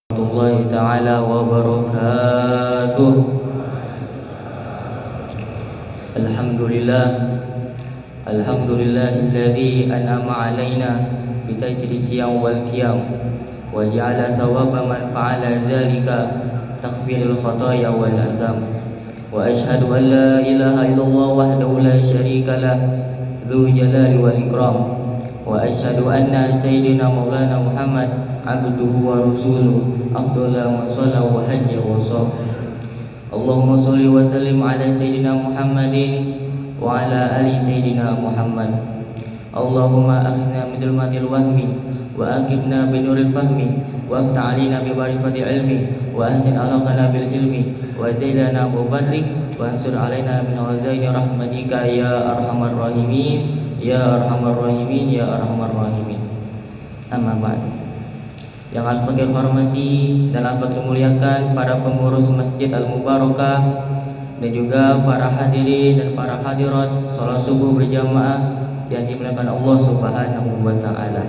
Warahmatullahi taala wabarakatuh. Alhamdulillah, alhamdulillahilladzi an'ama alaina bitaysiri siyam wal qiyam wa ja'ala thawaba man fa'ala dzalika taghfirul khataaya wal atham. Wa asyhadu an la ilaha illallah wahdahu la syarika lah dzul jalali wal ikram. Wa asyhadu anna sayyidina maulana Muhammad abduhu wa rasuluhu afdhala ma shalla wa hajja wa sham. Allahumma sholli wa sallim ala sayyidina Muhammadin wa ala ali sayyidina Muhammad. Allahumma akhina min dhulmatil wahmi wa aqibna bi nuril fahmi wa aftah alaina bi ma'rifati ilmi wa ahsin alaqana bil ilmi wa zailana bi fadlik wa ansur alaina min ghazaini rahmatika ya arhamar rahimin ya arhamar rahimin ya arhamar rahimin. Amma ba'd. Yang al-fakir hormati dan al-fakir muliakan para pengurus Masjid Al-Mubarakah dan juga para hadirin dan para hadirat salat subuh berjamaah yang dimuliakan Allah Subhanahu wa taala.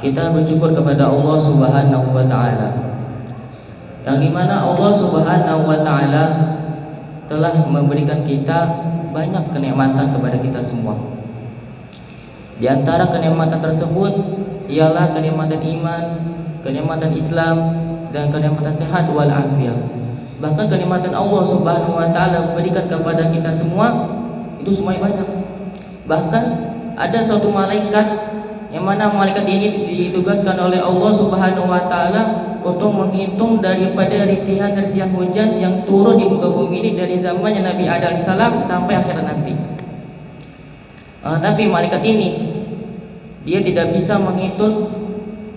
Kita bersyukur kepada Allah Subhanahu wa taala yang dimana Allah Subhanahu wa taala telah memberikan kita banyak kenikmatan kepada kita semua. Di antara kenikmatan tersebut ialah kenikmatan iman, kenikmatan Islam, dan kenikmatan sehat wal afiat. Bahkan kenikmatan Allah Subhanahu wa taala berikan kepada kita semua itu semuanya banyak. Bahkan ada suatu malaikat yang mana malaikat ini ditugaskan oleh Allah Subhanahu wa taala untuk menghitung daripada rintihan-rintihan hujan yang turun di muka bumi ini dari zamannya Nabi Adam alaihissalam sampai akhirat nanti. Tapi malaikat ini dia tidak bisa menghitung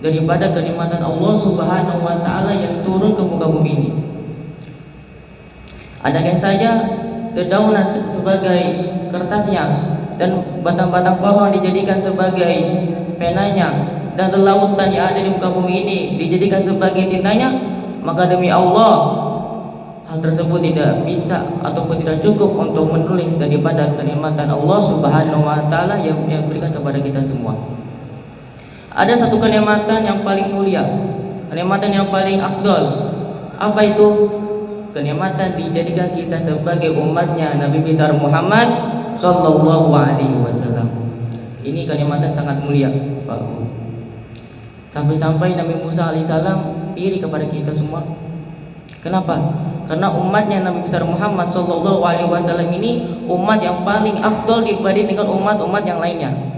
daripada kenikmatan Allah Subhanahu wa taala yang turun ke muka bumi ini. Andaikan saja dedaunan sebagai kertasnya dan batang-batang pohon dijadikan sebagai penanya dan lautan yang ada di muka bumi ini dijadikan sebagai tintanya, maka demi Allah hal tersebut tidak bisa ataupun tidak cukup untuk menulis daripada kenikmatan Allah Subhanahu wa taala yang diberikan kepada kita semua. Ada satu kenikmatan yang paling mulia, kenikmatan yang paling afdol. Apa itu? Kenikmatan dijadikan kita sebagai umatnya Nabi besar Muhammad sallallahu alaihi wasallam. Ini kenikmatan sangat mulia, Pak. Sampai-sampai Nabi Musa alaihissalam iri kepada kita semua. Kenapa? Karena umatnya Nabi besar Muhammad sallallahu alaihi wasallam ini umat yang paling afdol dibanding dengan umat-umat yang lainnya.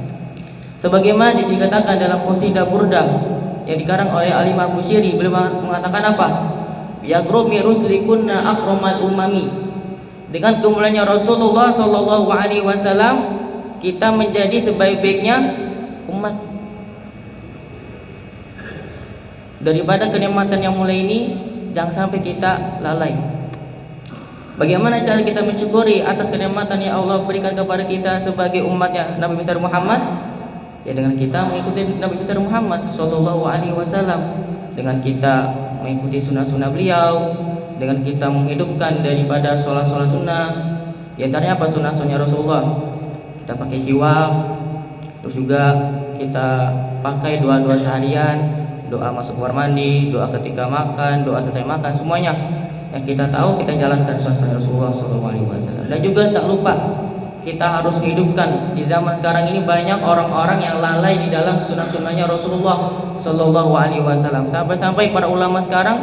Sebagaimana dikatakan dalam qasidah Burdah yang dikarang oleh Al-Imam Busiri, beliau mengatakan apa? Ya qurmi ruslikunna akramal umami. Dengan kemuliaannya Rasulullah sallallahu alaihi wasallam, kita menjadi sebaik-baiknya umat. Daripada kenikmatan yang mulia ini, jangan sampai kita lalai. Bagaimana cara kita mensyukuri atas kenikmatan yang Allah berikan kepada kita sebagai umatnya Nabi besar Muhammad? Ya dengan kita mengikuti Nabi besar Muhammad sallallahu alaihi wasallam, dengan kita mengikuti sunnah-sunnah beliau, dengan kita menghidupkan daripada sholat-sholat sunnah. Di antaranya apa? Sunnah-sunnah Rasulullah. Kita pakai siwak, terus juga kita pakai doa-doa seharian, doa masuk kamar mandi, doa ketika makan, doa selesai makan, semuanya yang kita tahu kita jalankan sunnah Rasulullah sallallahu alaihi wasallam. Dan juga tak lupa kita harus hidupkan. Di zaman sekarang ini banyak orang-orang yang lalai di dalam sunnah-sunnahnya Rasulullah sallallahu alaihi wasallam. Sampai-sampai para ulama sekarang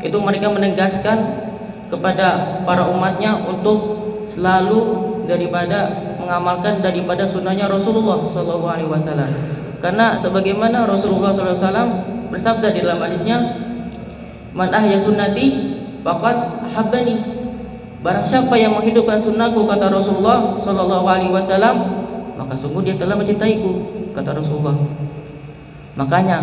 itu mereka menegaskan kepada para umatnya untuk selalu daripada mengamalkan daripada sunnahnya Rasulullah sallallahu alaihi wasallam. Karena sebagaimana Rasulullah sallallahu alaihi wasallam bersabda di dalam hadisnya, "Man ahya sunnati faqad habbani." Barang siapa yang menghidupkan sunnahku, kata Rasulullah sallallahu alaihi wasallam, maka sungguh dia telah mencintaiku, kata Rasulullah. Makanya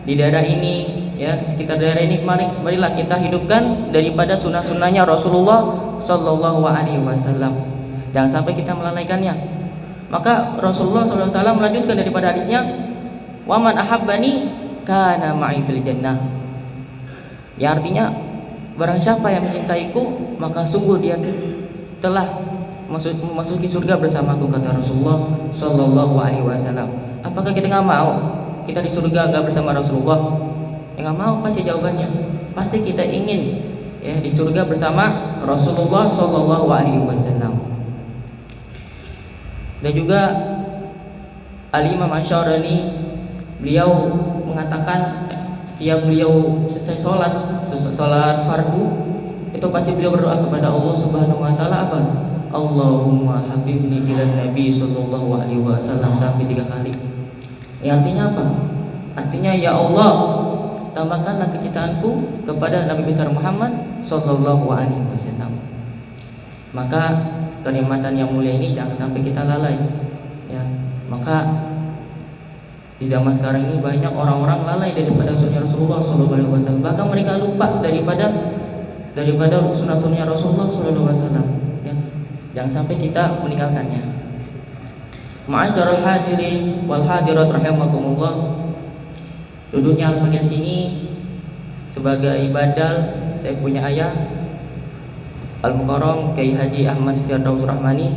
di daerah ini, ya sekitar daerah ini, marilah kita hidupkan daripada sunnah-sunnahnya Rasulullah sallallahu alaihi wasallam. Jangan sampai kita melalaikannya. Maka Rasulullah sallallahu alaihi wasallam melanjutkan daripada hadisnya, "Wa man ahabbani kana ma'i fil jannah." Ya artinya barang siapa yang mencintaiku, maka sungguh dia telah memasuki surga bersamaku, kata Rasulullah sallallahu alaihi wasallam. Apakah kita nggak mau kita di surga nggak bersama Rasulullah? Ya nggak mau pasti jawabannya. Pasti kita ingin ya di surga bersama Rasulullah Shallallahu Alaihi Wasallam. Dan juga Al-Imam Asy-Syarani beliau mengatakan setiap beliau selesai sholat fardu itu pasti beliau berdoa kepada Allah Subhanahu Wa Taala apa? Allahumma habibni ila Nabi Sallallahu Alaihi Wasallam sampai 3 kali. Ya, artinya apa? Artinya ya Allah, tambahkanlah kecintaanku kepada Nabi besar Muhammad Sallallahu Alaihi Wasallam. Maka kenikmatan yang mulia ini jangan sampai kita lalai. Ya, maka di zaman sekarang ini banyak orang-orang lalai daripada sunnah Rasulullah Sallallahu Alaihi Wasallam. Bahkan mereka lupa daripada sunnah-sunnah Rasulullah Sallallahu Alaihi Wasallam. Ya, jangan sampai kita meninggalkannya. Ma'asyiral hadirin wal hadirat rahimakumullah. Duduknya Al-Fakir sini sebagai badal saya punya ayah Al-Mukarram Kiai Haji Ahmad Firdaus Rahmani,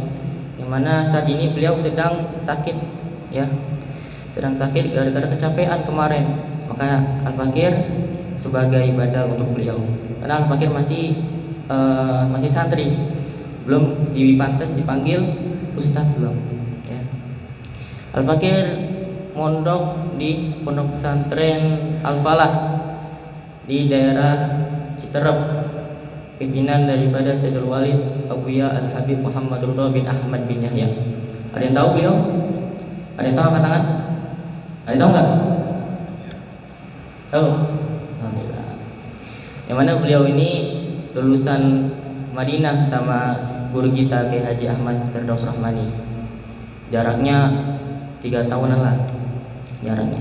yang mana saat ini beliau sedang sakit ya. Sedang sakit gara-gara kecapean kemarin. Maka Al-Fakir sebagai badal untuk beliau. Karena Al-Fakir masih santri, belum dipanggil ustadz belum. Ya. Al-Fakir mondok di pondok pesantren Al-Falah di daerah Citerep, pimpinan daripada Sayyidul Walid Abuya Al-Habib Muhammad Ridha bin Ahmad bin Yahya. Ada yang tahu beliau? Ada yang tahu angkat tangan? Ada yang tahu nggak? Tahu? Alhamdulillah. Yang mana beliau ini lulusan Madinah sama guru kita Kiai Haji Ahmad Firdaus Rahmani. Jaraknya 3 tahunan lah jaraknya.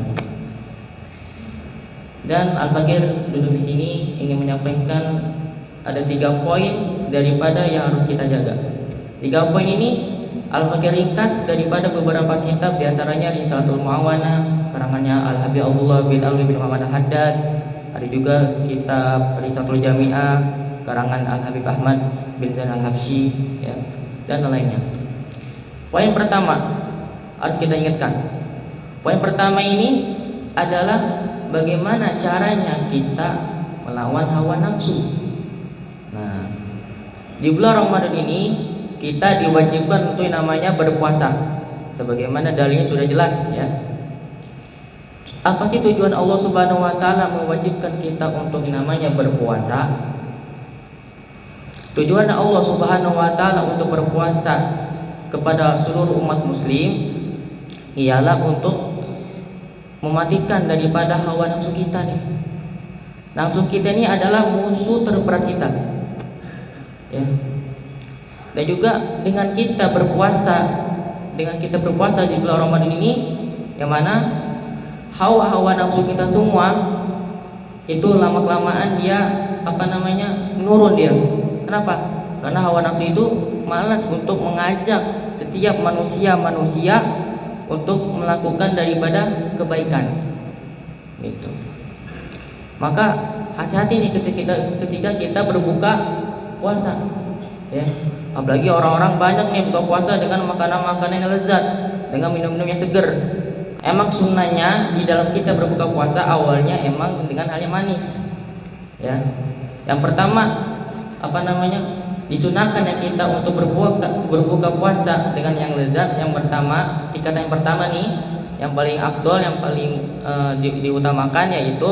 Dan Al-Fakir duduk di sini ingin menyampaikan ada 3 poin daripada yang harus kita jaga. 3 poin ini Al-Fakir ringkas daripada beberapa kitab, diantaranya Risalatul Mu'awana karangannya Al-Habib Abdullah bin Alwi bin Muhammad Al-Haddad. Ada juga kitab Risalatul Jami'ah karangan Al-Habib Ahmad bin Zain Al-Habsyi ya, dan lainnya. Poin pertama harus kita ingatkan. Poin pertama ini adalah bagaimana caranya kita melawan hawa nafsu. Nah, di bulan Ramadan ini kita diwajibkan untuk namanya berpuasa. Sebagaimana dalilnya sudah jelas ya. Apa sih tujuan Allah Subhanahu wa taala mewajibkan kita untuk namanya berpuasa? Tujuan Allah Subhanahu wa taala untuk berpuasa kepada seluruh umat muslim ialah untuk mematikan daripada hawa nafsu kita nih. Nafsu kita ini adalah musuh terberat kita. Ya. Dan juga dengan kita berpuasa di bulan Ramadan ini, yang mana hawa nafsu kita semua itu lama-kelamaan dia menurun dia. Kenapa? Karena hawa nafsu itu malas untuk mengajak setiap manusia untuk melakukan daripada kebaikan. Gitu. Maka hati-hati nih ketika kita berbuka puasa. Ya. Apalagi orang-orang banyak nih buka puasa dengan makanan-makanan yang lezat, dengan minum-minum yang seger. Emang sunnahnya di dalam kita berbuka puasa awalnya emang dengan hal yang manis. Ya. Yang pertama disunahkan ya kita untuk berbuka puasa dengan yang lezat. Yang pertama, tingkatan yang pertama nih, yang paling afdol, yang paling diutamakan yaitu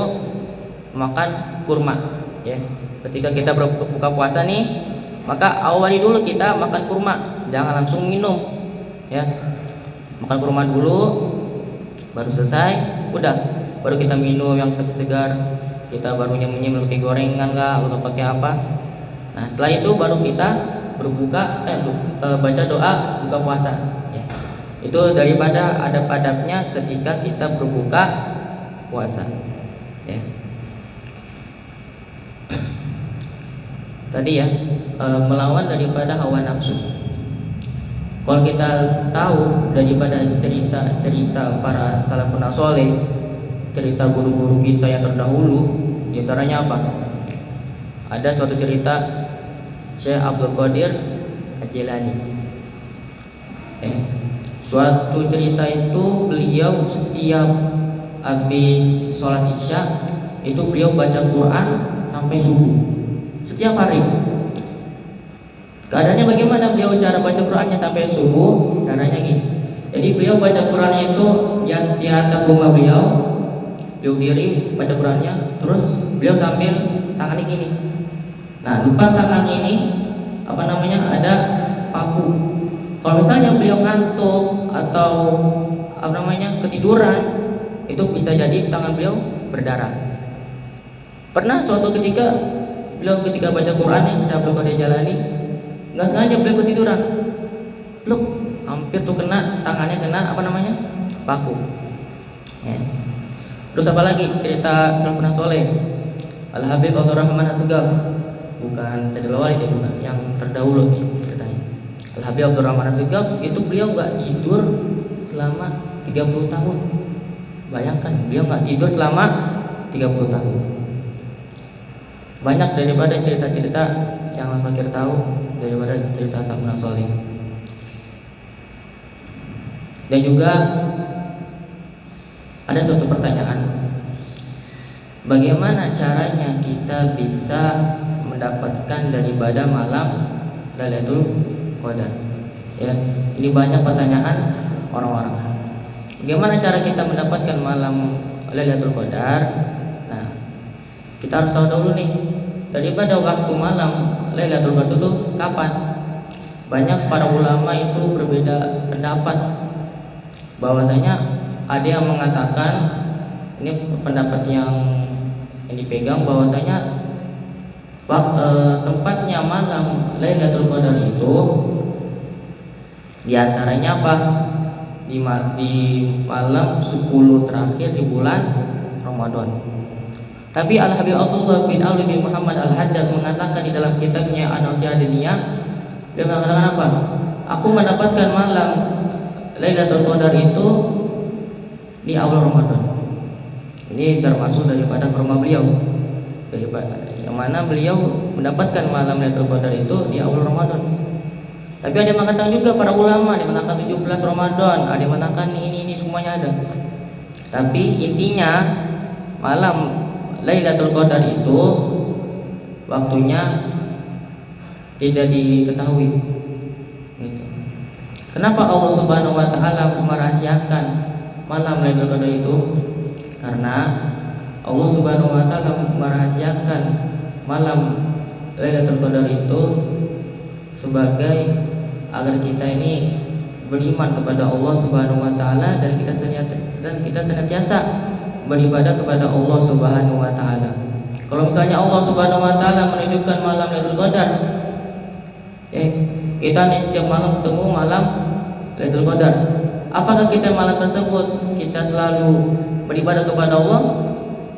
makan kurma. Ya, ketika kita berbuka puasa nih, maka awali dulu kita makan kurma, jangan langsung minum. Ya, makan kurma dulu, baru selesai, udah, baru kita minum yang segar. Kita baru nyemil pakai gorengan lah atau pakai apa. Nah, setelah itu baru kita baca doa buka puasa. Ya. Itu daripada adab-adabnya ketika kita berbuka puasa. Ya. Tadi ya, melawan daripada hawa nafsu. Kalau kita tahu daripada cerita para salafun saleh, cerita guru-guru kita yang terdahulu, diantaranya apa? Ada suatu cerita Syekh Abdul Qadir Al-Jilani. Suatu cerita itu beliau setiap habis sholat isya itu beliau baca Quran sampai subuh setiap hari. Keadaannya bagaimana beliau cara baca Qurannya sampai subuh? Caranya gini. Jadi beliau baca Qurannya itu yang di atas rumah beliau diri baca Qurannya, terus beliau sambil tangannya gini. Nah, depan tangannya ini ada paku. Kalau misalnya beliau ngantuk atau ketiduran, itu bisa jadi tangan beliau berdarah. Pernah suatu ketika beliau ketika baca Quran nih, saya belum ada jalani, nggak sengaja beliau ketiduran, loh, hampir tuh tangannya kena paku. Ya. Terus apa lagi cerita salafus soleh? Al Habib Abdurrahman As-Segaf, bukan Sayyidul Walid ya, bukan, yang terdahulu nih ceritanya. Al Habib Abdurrahman As-Segaf itu beliau nggak tidur selama 30 tahun. Bayangkan, beliau nggak tidur selama 30 tahun. Banyak daripada cerita-cerita yang fakir tahu daripada cerita salafus soleh. Dan juga ada suatu pertanyaan, bagaimana caranya kita bisa mendapatkan daripada malam Lailatul Qadar? Ya, ini banyak pertanyaan orang-orang. Bagaimana cara kita mendapatkan malam Lailatul Qadar? Nah, kita harus tahu dulu nih, daripada waktu malam Lailatul Qadar itu kapan? Banyak para ulama itu berbeda pendapat, bahwasanya ada yang mengatakan, ini pendapat yang dipegang, bahwasanya tempatnya malam Lailatul Qadar itu diantaranya apa? Di malam 10 terakhir di bulan Ramadan. Tapi Al Habib Abdullah bin Ali bin Muhammad Al-Haddad mengatakan di dalam kitabnya An-Nasihat Diniyah, dia mengatakan apa? Aku mendapatkan malam Lailatul Qadar itu di awal Ramadan. Ini termasuk daripada karomah beliau, daripada yang mana beliau mendapatkan malam Lailatul Qadar itu di awal Ramadan. Tapi ada yang mengatakan juga para ulama, ada yang mengatakan 17 Ramadan, ada yang mengatakan ini semuanya ada. Tapi intinya malam Lailatul Qadar itu waktunya tidak diketahui. Gitu. Kenapa Allah Subhanahu wa taala merahasiakan malam Lailatul Qadar itu? Karena Allah Subhanahu wa taala merahasiakan malam Lailatul Qadar itu sebagai agar kita ini beriman kepada Allah Subhanahu wa taala dan kita senantiasa beribadah kepada Allah Subhanahu wa taala. Kalau misalnya Allah Subhanahu wa taala menunjukkan malam Lailatul Qadar, kita nih setiap malam ketemu malam Lailatul Qadar. Apakah kita malam tersebut kita selalu beribadah kepada Allah?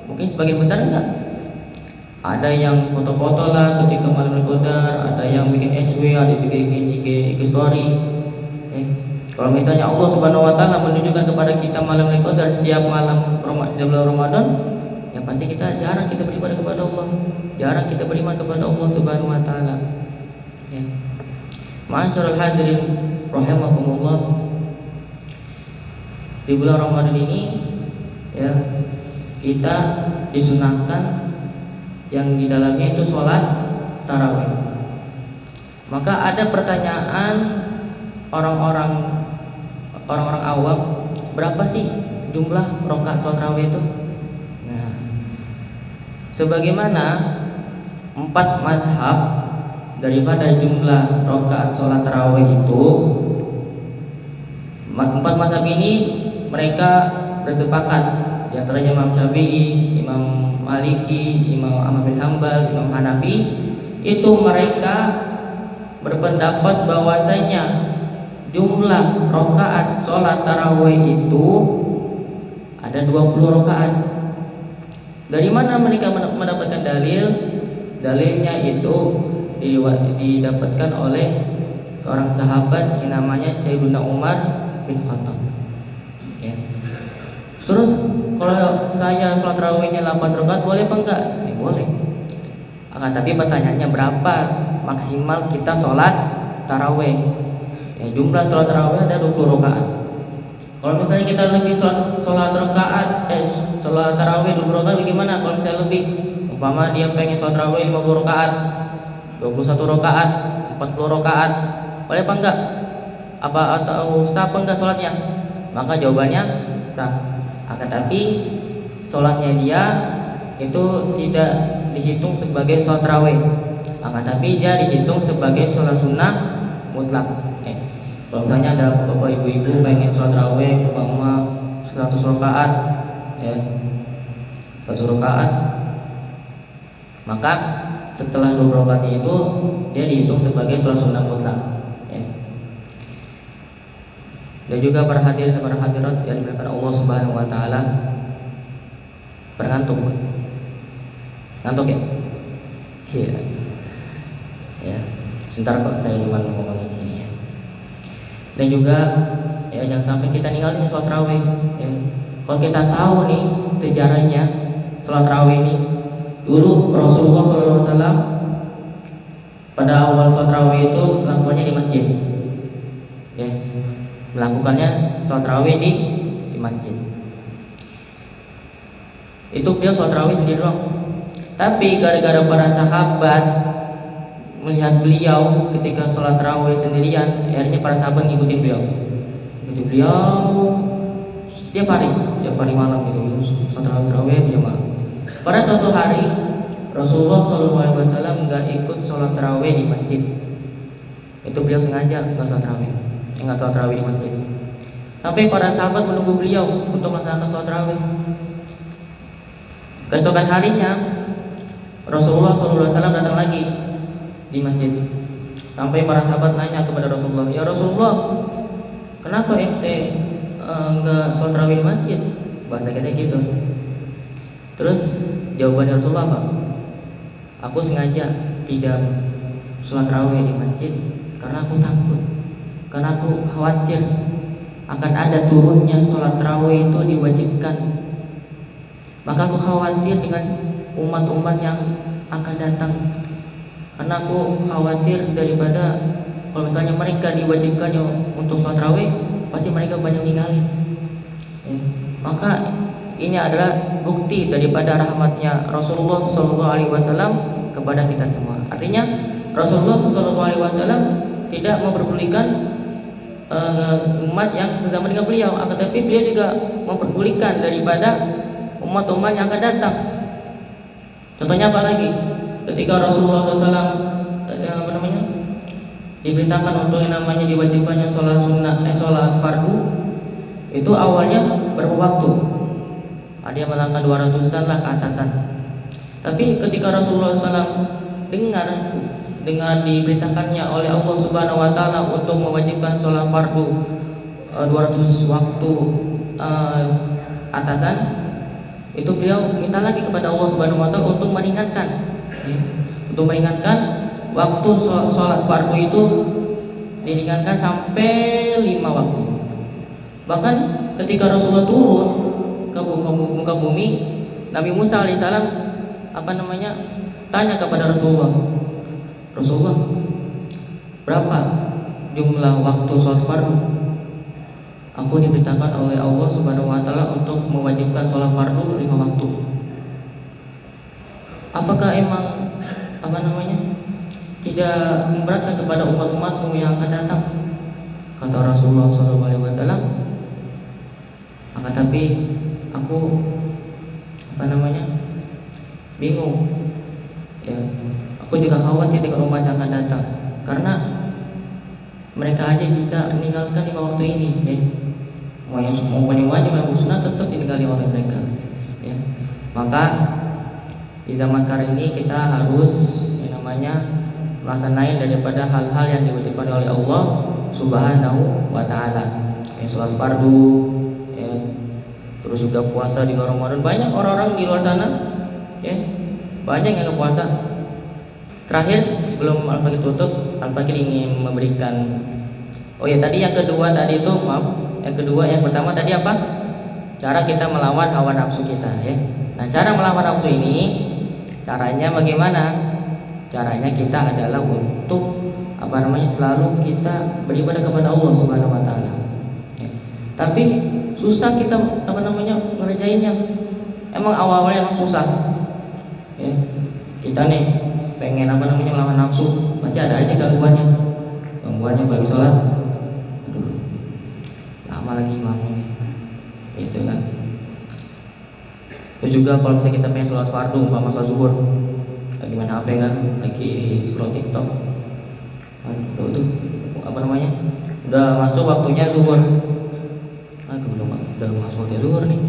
Mungkin sebagian besar enggak. Ada yang foto-foto lah ketika malam Lailatul Qadar, ada yang bikin SW, ada yang bikin IG story. Kalau misalnya Allah Subhanahu wa taala menunjukkan kepada kita malam Lailatul Qadar setiap malam Ramadan, ya pasti kita jarang kita beribadah kepada Allah, jarang kita beriman kepada Allah Subhanahu wa taala. Ya. Ma'asyiral hadirin rahimakumullah. Di bulan Ramadan ini ya kita disunahkan yang di dalamnya itu sholat tarawih. Maka ada pertanyaan orang-orang awam, berapa sih jumlah rakaat sholat tarawih itu? Nah, sebagaimana 4 mazhab daripada jumlah rakaat sholat tarawih itu, 4 mazhab ini mereka bersepakat, di antaranya Imam Syafi'i, Imam Maliki, Imam Ahmad bin Hanbal, Imam Hanafi, itu mereka berpendapat bahwasanya jumlah rakaat sholat tarawih itu ada 20 rakaat. Dari mana mereka mendapatkan dalil? Dalilnya itu didapatkan oleh seorang sahabat yang namanya Sayyidina Umar bin Khattab. Ya. Terus kalau saya sholat tarawihnya 8 rakaat boleh apa enggak? Boleh. Akan tapi pertanyaannya berapa maksimal kita sholat tarawih? Ya, jumlah sholat tarawih ada 20 rakaat. Kalau misalnya kita lebih sholat tarawih tarawih 20 rakaat bagaimana kalau misalnya lebih? Umpama dia pengen sholat tarawih 50 rakaat, 21 rakaat, 40 rakaat, boleh apa enggak? Apa atau sah apa enggak sholatnya? Maka jawabannya sah. Akan tapi sholatnya dia itu tidak dihitung sebagai sholat tarawih, akan tapi dia dihitung sebagai sholat sunnah mutlak. Kalau misalnya ada bapak ibu-ibu pengen sholat tarawih umpama 100 rakaat, 100 rakaat, maka setelah 20 rakaat itu dia dihitung sebagai sholat sunnah mutlak. Dan juga para hadirin dan para hadirat yang dimuliakan Allah Subhanahu wa taala, ngantuk ya? Iya. Ya. Sebentar kok, saya cuma ngomong di sini ya. Dan juga ya jangan sampai kita ninggalin sholat tarawih. Ya. Kalau kita tahu nih sejarahnya sholat tarawih ini, dulu Rasulullah SAW pada awal sholat tarawih itu melakukannya di masjid. Ya. Melakukannya sholat tarawih di masjid. Itu beliau sholat tarawih sendiri doang. Tapi gara-gara para sahabat melihat beliau ketika sholat tarawih sendirian, akhirnya para sahabat ngikutin beliau. Setiap hari malam gitu, sholat tarawih berjamaah. Pada suatu hari Rasulullah SAW nggak ikut sholat tarawih di masjid. Itu beliau sengaja nggak sholat tarawih di masjid. Sampai para sahabat menunggu beliau untuk melaksanakan sholat tarawih. Keesokan harinya Rasulullah SAW datang lagi di masjid. Sampai para sahabat nanya kepada Rasulullah, "Ya Rasulullah, kenapa ente enggak sholat tarawih di masjid?" Bahasa kita gitu. Terus jawabannya Rasulullah apa? "Aku sengaja tidak sholat tarawih di masjid karena aku takut, karena aku khawatir akan ada turunnya sholat tarawih itu diwajibkan. Maka aku khawatir dengan umat-umat yang akan datang, karena aku khawatir daripada kalau misalnya mereka diwajibkannya untuk sholat tarawih, pasti mereka banyak ninggalin. Maka ini adalah bukti daripada rahmatnya Rasulullah SAW kepada kita semua. Artinya Rasulullah SAW tidak memperdulikan umat yang sezaman dengan beliau, akan tetapi beliau juga memperdulikan daripada umat-umat yang akan datang. Contohnya apa lagi? Ketika Rasulullah SAW diberitakan untuk yang namanya diwajibkannya sholat sunnah, sholat fardu, itu awalnya berapa waktu? Ada yang mengatakan 200-an lah ke atasan. Tapi ketika Rasulullah SAW dengar diberitakannya oleh Allah Subhanahu wa taala untuk mewajibkan sholat fardu 200 waktu atasan, itu beliau minta lagi kepada Allah Subhanahu wa taala untuk meringankan waktu sholat fardu itu, diringankan sampai 5 waktu. Bahkan ketika Rasulullah turun ke muka bumi, Nabi Musa alaihissalam tanya kepada Rasulullah, berapa jumlah waktu sholat fardu? Aku diberitakan oleh Allah Subhanahu wa taala untuk mewajibkan sholat fardu 5 waktu. Apakah emang tidak memberatkan kepada umat-umatmu yang akan datang? Kata Rasulullah SAW, akan tapi aku bingung. Ya, aku juga khawatir dengan umat yang akan datang, karena mereka aja bisa meninggalkan 5 waktu ini. Mau yang wajib yang sunnah tetap ditinggali oleh mereka. Ya. Maka di zaman sekarang ini kita harus melaksanakan daripada hal-hal yang diwajibkan oleh Allah Subhanahu wa taala. Sholat fardu, terus juga puasa di luar Ramadan. Banyak orang-orang di luar sana, banyak yang puasa. Terakhir sebelum Al-Fakir tutup, Al-Fakir ingin memberikan yang pertama tadi apa? Cara kita melawan hawa nafsu kita, ya. Nah, cara melawan nafsu ini caranya bagaimana? Caranya kita adalah untuk selalu kita beribadah kepada Allah Subhanahu wa taala. Tapi susah kita ngerjainnya. memang awal-awalnya memang susah. Ya, kita nih pengen melawan nafsu, pasti ada aja gangguannya bagi sholat. Aduh, lama lagi imamnya, gitu kan. Terus juga kalau misalnya kita pengen sholat fardu, umpama sholat zuhur, lagi main HP kan, lagi scroll TikTok, aduh tuh udah masuk waktunya zuhur, aduh udah masuk waktunya zuhur nih,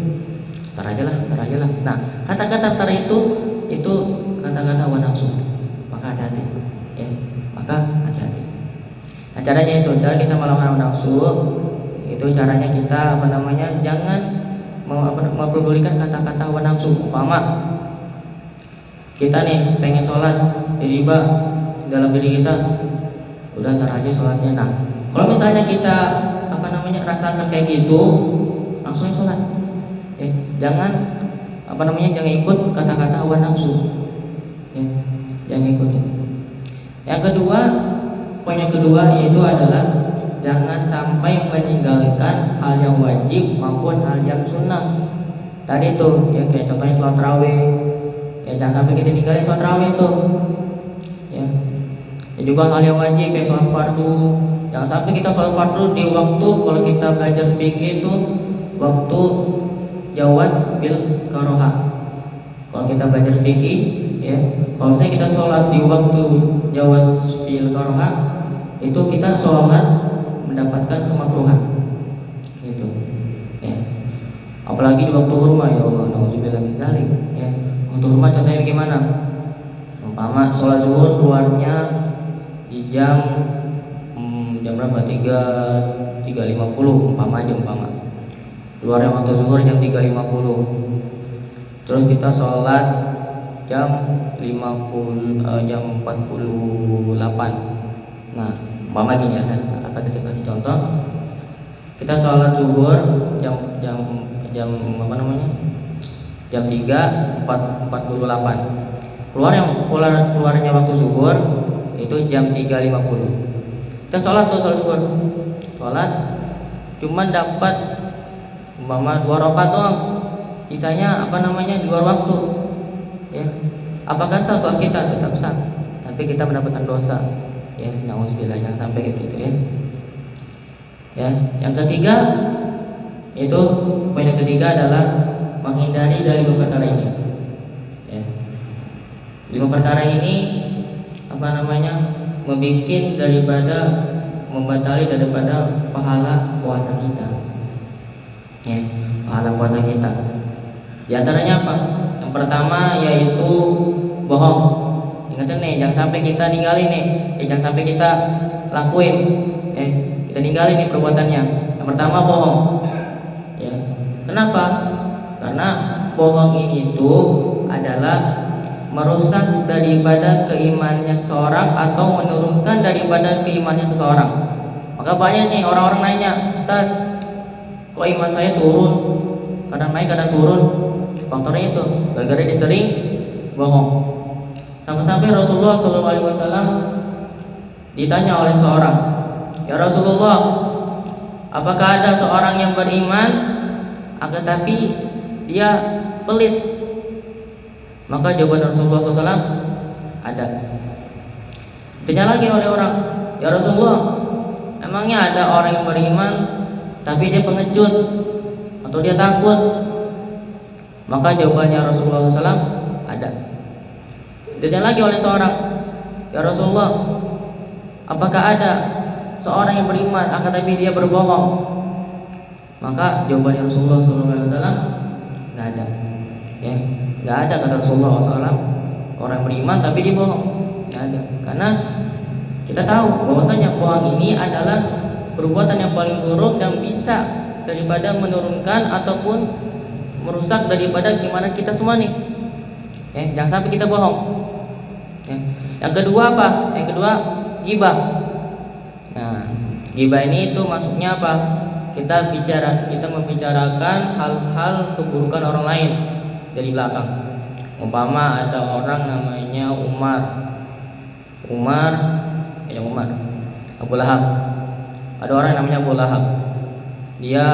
ntar aja lah. Nah, kata-kata ntar itu kata-kata hawa nafsu, maka hati-hati ya, Nah, caranya cara kita melawan hawa nafsu itu caranya kita jangan memperdulikan kata-kata hawa nafsu. Umpama kita nih pengen sholat, tiba dalam diri kita, udah ntar aja sholatnya. Nah, kalau misalnya kita rasakan kayak gitu, langsung sholat. Jangan jangan ikut kata-kata hawa nafsu. Jangan ikutin. Poin yang kedua yaitu adalah jangan sampai meninggalkan hal yang wajib maupun hal yang sunnah. Tadi tuh ya kayak contohnya sholat tarawih, ya jangan sampai kita ninggalin sholat tarawih tuh. Ya juga hal yang wajib kayak sholat fardu, jangan sampai kita sholat fardu di waktu, kalau kita belajar fikih itu waktu jawaz bil karoha. Kalau kita belajar fikih, ya kalau misalnya kita sholat di waktu jawaz bil karoha, itu kita sholat mendapatkan kemakruhan, gitu. Ya. Apalagi di waktu hurma, ya Allah, nauzubillah min dzalik. Ya. Waktu hurma contohnya bagaimana? Umpama sholat zuhur keluarnya di jam berapa? 3.50 umpama. Keluarnya waktu zuhur jam 3.50. Terus kita sholat jam 48. Nah, umpama gini ya, kita kasih contoh. Kita sholat zuhur jam 3.48. Keluarnya waktu zuhur itu jam 3.50. Kita sholat zuhur. Sholat cuman dapat umpama 2 rakaat doang. Sisanya di luar waktu. Ya. Apakah sah sholat kita? Tetap sah. Tapi kita mendapatkan dosa. Ya, nauzubillah, jangan sampai kayak gitu ya. Ya, yang ketiga itu poin yang ketiga adalah menghindari dari 5 perkara ini. Ya. 5 perkara ini membatali daripada pahala puasa kita. Ya, pahala puasa kita. Di antaranya apa? Yang pertama yaitu bohong. Ingat nih, jangan sampai kita ninggalin nih. Jangan sampai kita lakuin. Kita ninggalin nih perbuatannya. Yang pertama bohong. Ya. Kenapa? Karena bohong ini itu adalah merusak daripada keimanannya seseorang atau menurunkan daripada keimanannya seseorang. Maka banyak nih orang-orang nanya, Ustaz, kok iman saya turun? Kadang naik, kadang turun. Faktornya itu gara-gara dia sering bohong. Sampai-sampai Rasulullah SAW ditanya oleh seorang, ya Rasulullah, apakah ada seorang yang beriman akan tapi dia pelit? Maka jawaban Rasulullah SAW ada. Ditanya lagi oleh orang, ya Rasulullah, emangnya ada orang yang beriman tapi dia pengecut atau dia takut? Maka jawabannya Rasulullah SAW ada. Ditanya lagi oleh seorang, ya Rasulullah, apakah ada seorang yang beriman akan tapi dia berbohong? Maka jawabannya Rasulullah SAW nggak ada. Ya, nggak ada kata Rasulullah SAW orang beriman tapi dia bohong. Nggak ada. Karena kita tahu bahwasanya bohong ini adalah perbuatan yang paling buruk dan bisa daripada menurunkan ataupun merusak daripada keimanan kita semua nih. Jangan sampai kita bohong. Yang kedua apa? Yang kedua ghibah. Nah, ghibah ini itu maksudnya apa? Kita membicarakan hal-hal keburukan orang lain dari belakang. Umpama ada orang namanya Umar, Abu Lahab. Ada orang namanya Abu Lahab. Dia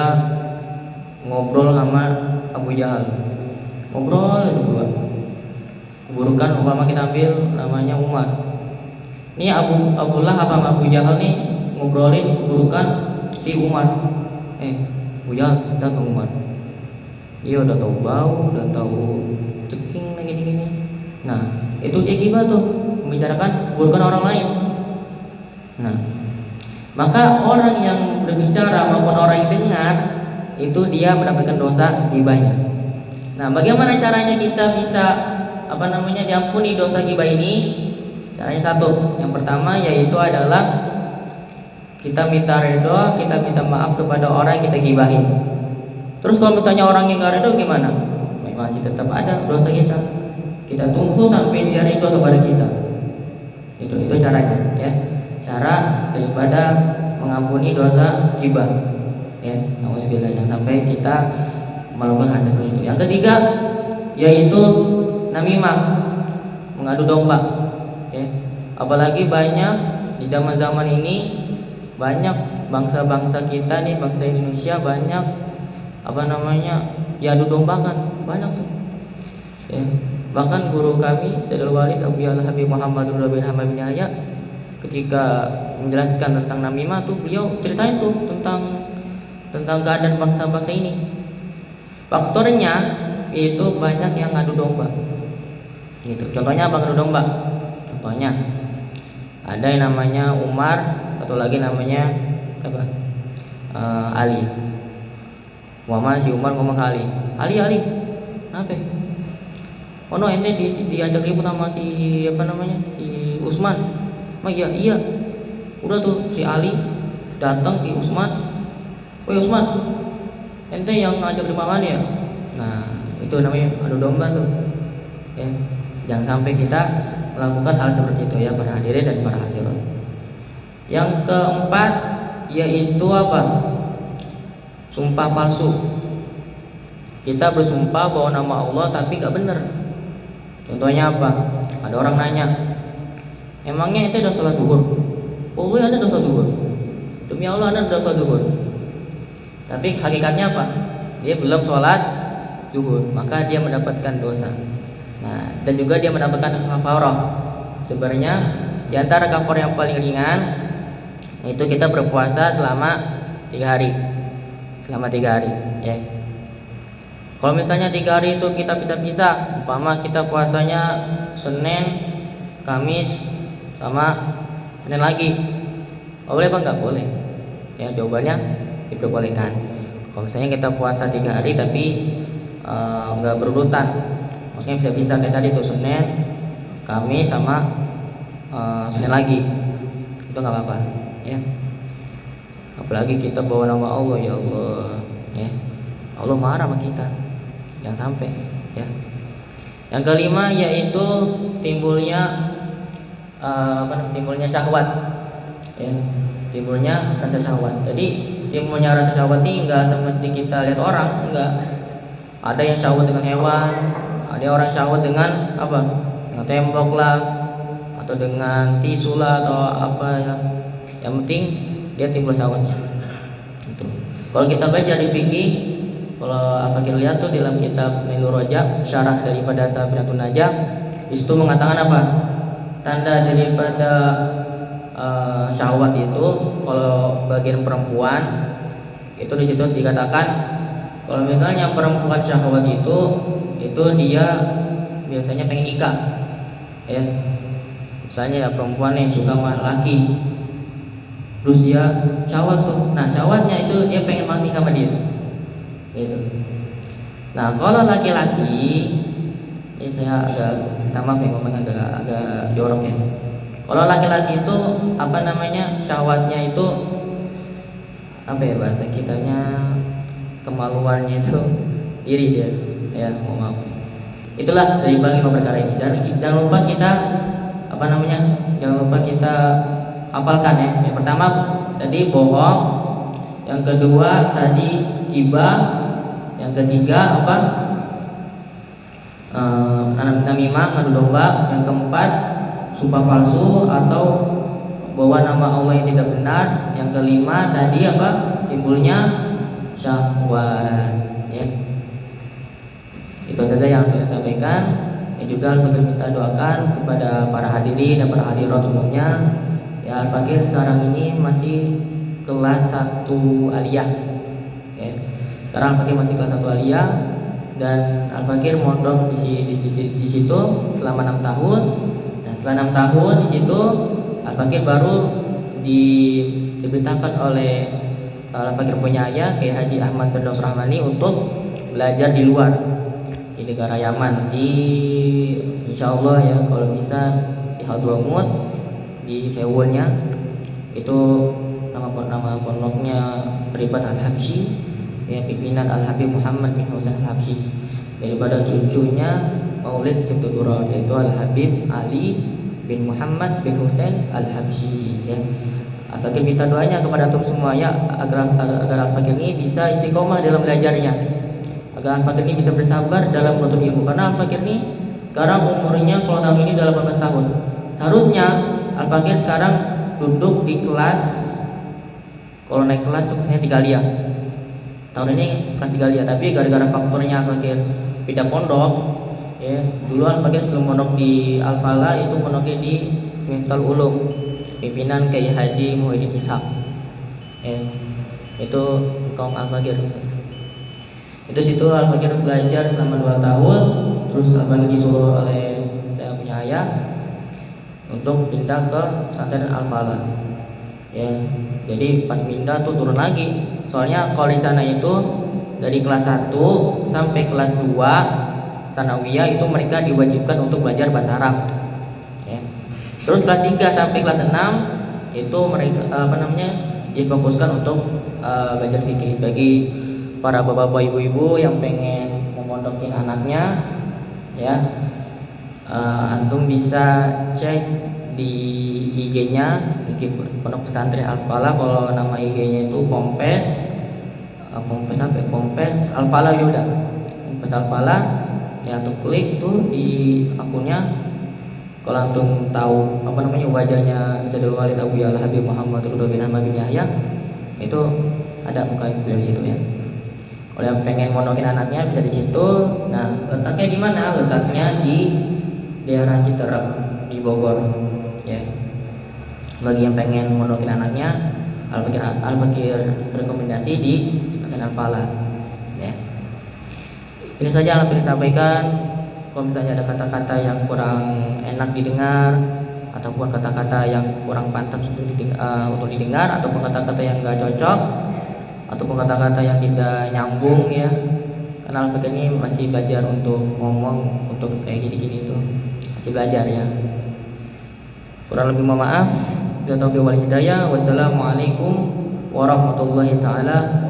ngobrol sama Abu Jahal. ngobrol itu berdua. Keburukan umpama kita ambil namanya Umar. Ini Abdullah apa Abu Jahal nih ngobrolin keburukan si Umar. Abu Jahal datang Umar. Dia udah tahu bau, udah tahu ceking lagi gini. Nah, itu dia ghibah tuh, membicarakan keburukan orang lain. Nah, maka orang yang berbicara maupun orang yang dengar itu dia mendapatkan dosa ghibahnya. Nah, bagaimana caranya kita bisa diampuni dosa ghibah ini? Caranya satu, yang pertama yaitu adalah kita minta ridho, kita minta maaf kepada orang yang kita gibahin. Terus kalau misalnya orang yang nggak ridho gimana? Masih tetap ada dosa kita. Kita tunggu sampai dia ridho kepada kita. Itu caranya, ya. Cara daripada mengampuni dosa ghibah. Ya, nauzubillah, jangan sampai kita melakukan hal seperti itu. Yang ketiga yaitu namimah, mengadu domba. Ya. Apalagi banyak di zaman-zaman ini banyak bangsa-bangsa kita nih, bangsa Indonesia banyak diadu dombakan, banyak tuh. Ya. Bahkan guru kami Sayyidul Walid Abu Habib Muhammadur bin Hamad bin Yahya ketika menjelaskan tentang namimah tuh beliau ceritain tuh tentang keadaan bangsa-bangsa ini. Faktornya itu banyak yang ngadu domba. Gitu. Contohnya apa ngadu domba? Contohnya ada yang namanya Umar, atau lagi namanya Ali. Muhammad si Umar ngomong ke Ali, kenapa? Oh no, ente diajak ribut sama si Usman. Iya. Udah tuh si Ali datang ke Usman. Woi Usman, ente yang ngajak ribut mana ya? Nah, itu namanya adu domba tuh. Ya, jangan sampai kita melakukan hal seperti itu ya, para hadirin dan para hadirat. Yang keempat yaitu apa? Sumpah palsu. Kita bersumpah bahwa nama Allah tapi gak benar. Contohnya apa? Ada orang nanya, emangnya itu udah sholat zuhur? Oh iya, ada dosa zuhur. Demi Allah ada dosa zuhur. Tapi hakikatnya apa? Dia belum sholat zuhur, maka dia mendapatkan dosa. Nah, dan juga dia mendapatkan kafarah. Sebenarnya di antara kafarah yang paling ringan itu kita berpuasa selama 3 hari. Selama 3 hari, ya. Kalau misalnya 3 hari itu kita pisah-pisah, umpama kita puasanya Senin, Kamis, sama Senin lagi, boleh apa enggak? Boleh. Ya, jawabannya diperbolehkan. Kalau misalnya kita puasa 3 hari tapi enggak berurutan, maksudnya bisa-bisa kayak tadi tuh Senin, Kamis sama Senin lagi, itu nggak apa-apa, ya. Apalagi kita bawa nama Allah, ya Allah, ya. Allah marah sama kita, jangan sampai, ya. Yang kelima yaitu timbulnya syahwat, ya. Timbulnya rasa syahwat. Jadi timbulnya rasa syahwat ini enggak semesti kita lihat orang, enggak. Ada yang syahwat dengan hewan, ada orang syahwat dengan apa? Dengan tembok lah, atau dengan tisu lah, atau apa ya. Yang penting dia timbul syahwatnya. Gitu. Kalau kita baca di fikih, kalau apa kita lihat tuh dalam kitab Nailur Rajab, syarah daripada Safinatun Najah, di situ mengatakan apa? Tanda daripada syahwat itu kalau bagian perempuan itu di situ dikatakan kalau misalnya perempuan syahwat itu dia biasanya pengen nikah, ya. Misalnya ya perempuan yang suka sama laki, terus dia syahwat tuh. Nah, syahwatnya itu dia pengen mati sama dia, gitu. Nah, kalau laki-laki, ini saya agak minta maaf ya ngomongnya agak jorok ya. Kalau laki-laki itu syahwatnya itu apa ya bahasa kitanya, kemaluannya itu iri dia, ya, mohon maaf. Itulah dari bagi 5 perkara ini. Jangan lupa kita jangan lupa kita hafalkan ya. Yang pertama tadi bohong, yang kedua tadi ghibah, yang ketiga apa? Namimah, ngadu domba, yang keempat sumpah palsu atau bawa nama Allah yang tidak benar, yang kelima tadi apa? Timbulnya syahwat, ya. Itu saja yang saya sampaikan. Dan juga Al-Fakir minta doakan kepada para hadirin dan para hadirat umumnya. Ya, Al-Fakir sekarang ini masih kelas 1 aliyah. Ya. Sekarang Al-Fakir masih kelas 1 aliyah dan Al-Fakir mondok di situ selama 6 tahun. Nah, setelah 6 tahun di situ Al-Fakir baru diberitakan oleh Al-Fakir punya ayah Kiai Haji Ahmad Firdaus Rahmani untuk belajar di luar, di negara Yaman, di insyaallah ya kalau bisa di Hadramut, di Seoulnya. Itu nama pondoknya Ribat Al-Habsyi, ya, pimpinan Al-Habib Muhammad bin Husain Al-Habsyi, daripada cucunya Maulid Sibtudura, yaitu Al-Habib Ali bin Muhammad bin Husain Al-Habsyi, ya. Al-Fakir minta doanya kepada antum semua ya, agar Al-Fakir ini bisa istiqomah dalam belajarnya, agar Al-Fakir ini bisa bersabar dalam menuntut ilmu. Karena Al-Fakir ini sekarang umurnya kalau tahun ini udah 18 tahun. Seharusnya Al-Fakir sekarang duduk di kelas, kalau naik kelas tuh biasanya 3 aliyah. Tahun ini kelas 3 aliyah, tapi gara-gara faktornya Al-Fakir pindah pondok, ya. Dulu Al-Fakir sebelum mondok di Al-Falah itu mondoknya di Miftahul Ulum, pimpinan Kiai Haji Muhyiddin Ishaq, ya. Itu kaum Al-Fakir. Itu situ Al-Fakir belajar selama 2 tahun. Terus Al-Fakir disuruh oleh saya punya ayah untuk pindah ke pesantren Al-Falah, ya. Jadi pas pindah tuh turun lagi. Soalnya kalau di sana itu dari kelas 1 sampai kelas 2 sanawiyah itu mereka diwajibkan untuk belajar bahasa Arab, ya. Terus kelas 3 sampai kelas 6 itu mereka difokuskan untuk belajar fikih. Bagi para bapak-bapak ibu-ibu yang pengen memondokin anaknya, ya, antum bisa cek di IG-nya, Pondok Pesantren Al-Falah. Kalau nama IG-nya itu Pompes Al-Falah Yuda, Pompes Al-Falah, ya. Antum klik tuh di akunnya. Kalau antum tahu wajahnya Sayyidul Walid Abu Ya'la Habib Muhammad Ridho bin Ahmad bin Yahya, itu ada muka beliau di situ, ya. Kalau yang pengen mondokin anaknya bisa di situ. Nah, letaknya di mana? Letaknya di daerah Citerep di Bogor, ya. Bagi yang pengen mondokin anaknya, Al-Fakir rekomendasi di pesantren Al-Falah, ya. Ini saja yang Al-Fakir sampaikan. Kalau misalnya ada kata-kata yang kurang enak didengar, ataupun kata-kata yang kurang pantas untuk didengar, ataupun kata-kata yang enggak cocok, ataupun kata-kata yang tidak nyambung, ya. Karena Al-Fakir ini masih belajar untuk ngomong, untuk kayak gini-gini itu masih belajar, ya. Kurang lebih mohon maaf. Bila taufiq wal hidayah. Wassalamualaikum warahmatullahi taala